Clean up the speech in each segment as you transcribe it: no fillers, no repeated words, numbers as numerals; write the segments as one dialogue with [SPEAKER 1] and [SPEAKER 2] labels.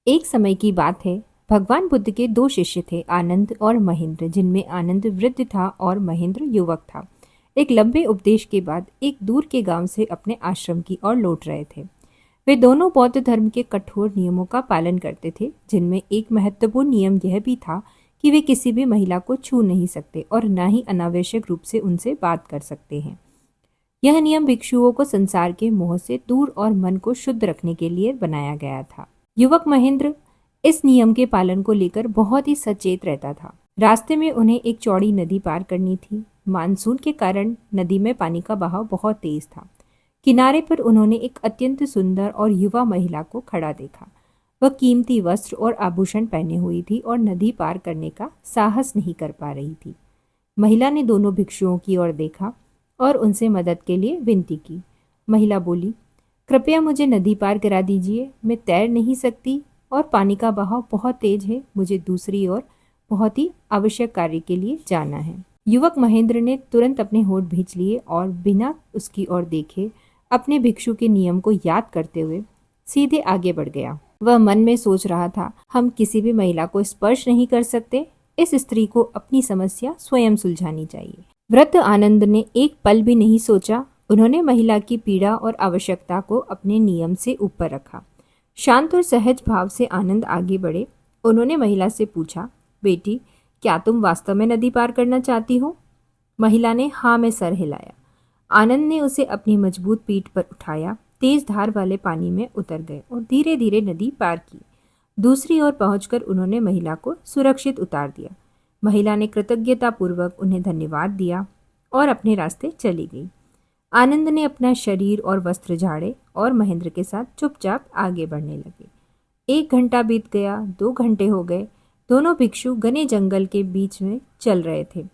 [SPEAKER 1] एक समय की बात है। भगवान बुद्ध के दो शिष्य थे, आनंद और महेंद्र, जिनमें आनंद वृद्ध था और महेंद्र युवक था। एक लंबे उपदेश के बाद एक दूर के गांव से अपने आश्रम की ओर लौट रहे थे। वे दोनों बौद्ध धर्म के कठोर नियमों का पालन करते थे, जिनमें एक महत्वपूर्ण नियम यह भी था कि वे किसी भी महिला को छू नहीं सकते और न ही अनावश्यक रूप से उनसे बात कर सकते हैं। यह नियम भिक्षुओं को संसार के मोह से दूर और मन को शुद्ध रखने के लिए बनाया गया था। युवक महेंद्र इस नियम के पालन को लेकर बहुत ही सचेत रहता था। रास्ते में उन्हें एक चौड़ी नदी पार करनी थी। मानसून के कारण नदी में पानी का बहाव बहुत तेज था। किनारे पर उन्होंने एक अत्यंत सुंदर और युवा महिला को खड़ा देखा। वह कीमती वस्त्र और आभूषण पहने हुई थी और नदी पार करने का साहस नहीं कर पा रही थी। महिला ने दोनों भिक्षुओं की ओर देखा और उनसे मदद के लिए विनती की। महिला बोली, कृपया मुझे नदी पार करा दीजिए, मैं तैर नहीं सकती और पानी का बहाव बहुत तेज है। मुझे दूसरी ओर बहुत ही आवश्यक कार्य के लिए जाना है। युवक महेंद्र ने तुरंत अपने होठ भींच लिए और बिना उसकी ओर देखे अपने भिक्षु के नियम को याद करते हुए सीधे आगे बढ़ गया। वह मन में सोच रहा था, हम किसी भी महिला को स्पर्श नहीं कर सकते। इस स्त्री को अपनी समस्या स्वयं सुलझानी चाहिए। वृद्ध आनंद ने एक पल भी नहीं सोचा। उन्होंने महिला की पीड़ा और आवश्यकता को अपने नियम से ऊपर रखा। शांत और सहज भाव से आनंद आगे बढ़े। उन्होंने महिला से पूछा, बेटी, क्या तुम वास्तव में नदी पार करना चाहती हो? महिला ने हाँ में सर हिलाया। आनंद ने उसे अपनी मजबूत पीठ पर उठाया, तेज धार वाले पानी में उतर गए और धीरे धीरे नदी पार की। दूसरी ओर पहुंचकर उन्होंने महिला को सुरक्षित उतार दिया। महिला ने कृतज्ञतापूर्वक उन्हें धन्यवाद दिया और अपने रास्ते चली गई। आनंद ने अपना शरीर और वस्त्र झाड़े और महेंद्र के साथ चुपचाप आगे बढ़ने लगे। 1 घंटा बीत गया, 2 घंटे हो गए। दोनों भिक्षु घने जंगल के बीच में चल रहे थे।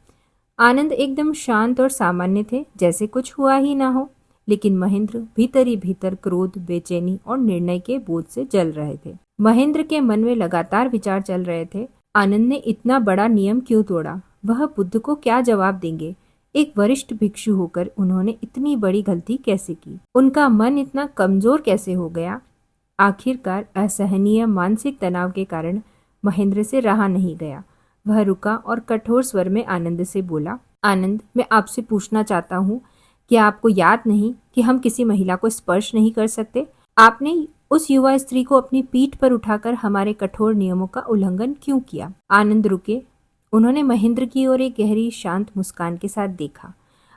[SPEAKER 1] आनंद एकदम शांत और सामान्य थे, जैसे कुछ हुआ ही ना हो, लेकिन महेंद्र भीतर ही भीतर क्रोध, बेचैनी और निर्णय के बोझ से जल रहे थे। महेंद्र के मन में लगातार विचार चल रहे थे। आनंद ने इतना बड़ा नियम क्यों तोड़ा? वह बुद्ध को क्या जवाब देंगे? एक वरिष्ठ भिक्षु होकर उन्होंने इतनी बड़ी गलती कैसे की? उनका मन इतना कमजोर कैसे हो गया? आखिरकार असहनीय मानसिक तनाव के कारण महेंद्र से रहा नहीं गया। वह रुका और कठोर स्वर में आनंद से बोला, आनंद, मैं आपसे पूछना चाहता हूँ, क्या आपको याद नहीं कि हम किसी महिला को स्पर्श नहीं कर सकते? आपने उस युवा स्त्री को अपनी पीठ पर उठाकर हमारे कठोर नियमों का उल्लंघन क्यों किया? आनंद रुके। उन्होंने महेंद्र की ओर एक गहरी शांत मुस्कान के साथ देखा।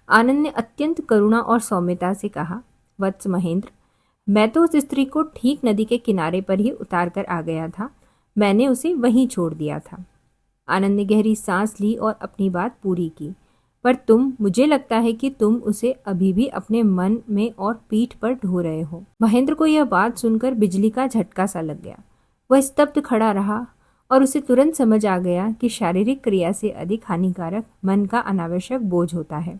[SPEAKER 1] आनंद ने अत्यंत करुणा और सौम्यता से कहा, वत्स महेंद्र, मैं तो उस स्त्री को ठीक नदी के किनारे पर ही उतार कर आ गया था। मैंने उसे वहीं छोड़ दिया था। आनंद ने गहरी सांस ली और अपनी बात पूरी की। पर मुझे लगता है कि तुम उसे अभी भी अपने मन में और पीठ पर ढो रहे हो। महेंद्र को यह बात सुनकर बिजली का झटका सा लग गया। वह स्तब्ध खड़ा रहा और उसे तुरंत समझ आ गया कि शारीरिक क्रिया से अधिक हानिकारक मन का अनावश्यक बोझ होता है।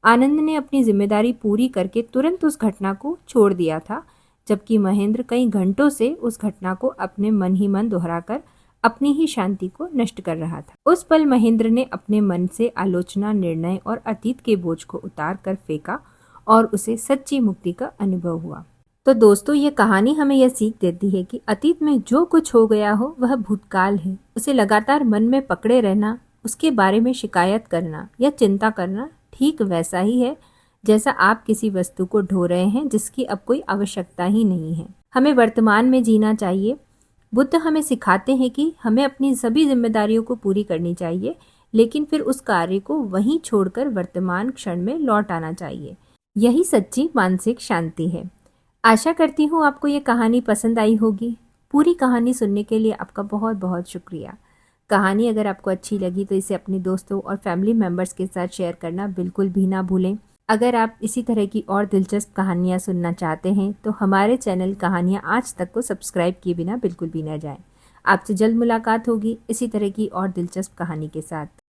[SPEAKER 1] आनंद ने अपनी जिम्मेदारी पूरी करके तुरंत उस घटना को छोड़ दिया था, जबकि महेंद्र कई घंटों से उस घटना को अपने मन ही मन दोहराकर अपनी ही शांति को नष्ट कर रहा था। उस पल महेंद्र ने अपने मन से आलोचना, निर्णय और अतीत के बोझ को उतार कर फेंका और उसे सच्ची मुक्ति का अनुभव हुआ। तो दोस्तों, ये कहानी हमें यह सीख देती है कि अतीत में जो कुछ हो गया हो वह भूतकाल है। उसे लगातार मन में पकड़े रहना, उसके बारे में शिकायत करना या चिंता करना ठीक वैसा ही है जैसा आप किसी वस्तु को ढो रहे हैं जिसकी अब कोई आवश्यकता ही नहीं है। हमें वर्तमान में जीना चाहिए। बुद्ध हमें सिखाते हैं कि हमें अपनी सभी जिम्मेदारियों को पूरी करनी चाहिए, लेकिन फिर उस कार्य को वहीं छोड़कर वर्तमान क्षण में लौट आना चाहिए। यही सच्ची मानसिक शांति है। आशा करती हूँ आपको ये कहानी पसंद आई होगी। पूरी कहानी सुनने के लिए आपका बहुत बहुत शुक्रिया। कहानी अगर आपको अच्छी लगी तो इसे अपने दोस्तों और फैमिली मेम्बर्स के साथ शेयर करना बिल्कुल भी ना भूलें। अगर आप इसी तरह की और दिलचस्प कहानियाँ सुनना चाहते हैं तो हमारे चैनल कहानियाँ आज तक को सब्सक्राइब किए बिना बिल्कुल भी ना जाएं। आपसे जल्द मुलाकात होगी इसी तरह की और दिलचस्प कहानी के साथ।